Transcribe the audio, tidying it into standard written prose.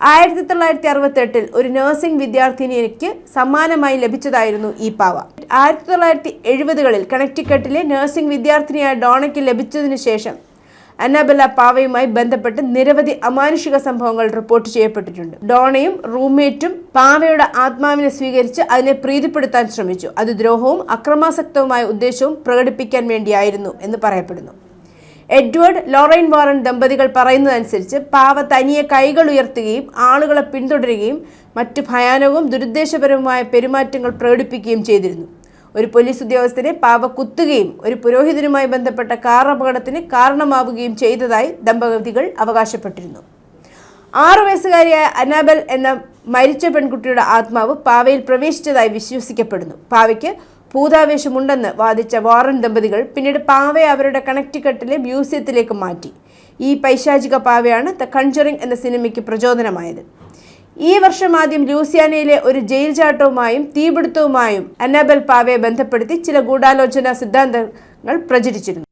1968 ഒരു നഴ്സിംഗ് വിദ്യാർത്ഥിനിക്ക് സമ്മാനമായി ലഭിച്ചതായിരുന്നു ഈ പാവ. 1970കളിൽ കണക്ടിക്കട്ടിലെ നഴ്സിംഗ് വിദ്യാർത്ഥിനിയായ ഡോണയ്ക്ക് ലഭിച്ചതിനു ശേഷം അന്നാബെല്ല പാവയുമായി ബന്ധപ്പെട്ട് നിരവധി അമാനുഷിക സംഭവങ്ങൾ റിപ്പോർട്ട് ചെയ്യപ്പെട്ടിട്ടുണ്ട്. ഡോണയും റൂംമേറ്റും പാവയുടെ ആത്മാവിനെ സ്വീകരിച്ച് അതിനെ പ്രീതിപ്പെടുത്താൻ ശ്രമിച്ചു. അത് ദ്രോഹവും അക്രമാസക്തവുമായ ഉദ്ദേശവും പ്രകടിപ്പിക്കാൻ വേണ്ടിയായിരുന്നു എന്ന് പറയപ്പെടുന്നു. എഡ്വേർഡ് ലോറൈൻ വാറൻ ദമ്പതികൾ പറയുന്നതനുസരിച്ച് പാവ തനിയെ കൈകൾ ഉയർത്തുകയും ആളുകളെ പിന്തുടരുകയും മറ്റു ഭയാനകവും ദുരുദ്ദേശപരവുമായ പെരുമാറ്റങ്ങൾ പ്രകടിപ്പിക്കുകയും ചെയ്തിരുന്നു. ഒരു പോലീസ് ഉദ്യോഗസ്ഥനെ പാവ കുത്തുകയും ഒരു പുരോഹിതനുമായി ബന്ധപ്പെട്ട കാർ അപകടത്തിന് കാരണമാവുകയും ചെയ്തതായി ദമ്പതികൾ അവകാശപ്പെട്ടിരുന്നു. 6 വയസ്സുകാരിയായ അന്നാബെൽ എന്ന മരിച്ച പെൺകുട്ടിയുടെ ആത്മാവ് പാവയിൽ പ്രവേശിച്ചതായി വിശ്വസിക്കപ്പെടുന്നു. പാവയ്ക്ക് ഭൂതാവേശമുണ്ടെന്ന് വാദിച്ച വാറൻ ദമ്പതികൾ പിന്നീട് പാവയെ അവരുടെ കണക്ടിക്കട്ടിലെ മ്യൂസിയത്തിലേക്ക് മാറ്റി. ഈ പൈശാചിക പാവയാണ് ദ കൺജറിംഗ് എന്ന സിനിമയ്ക്ക് പ്രചോദനമായത്. ഈ വർഷം ആദ്യം ലൂസിയാനയിലെ ഒരു ജയിൽ ചാട്ടവുമായും തീപിടുത്തവുമായും അന്നാബെൽ പാവയെ ബന്ധപ്പെടുത്തി ചില ഗൂഢാലോചന സിദ്ധാന്തങ്ങൾ പ്രചരിച്ചിരുന്നു.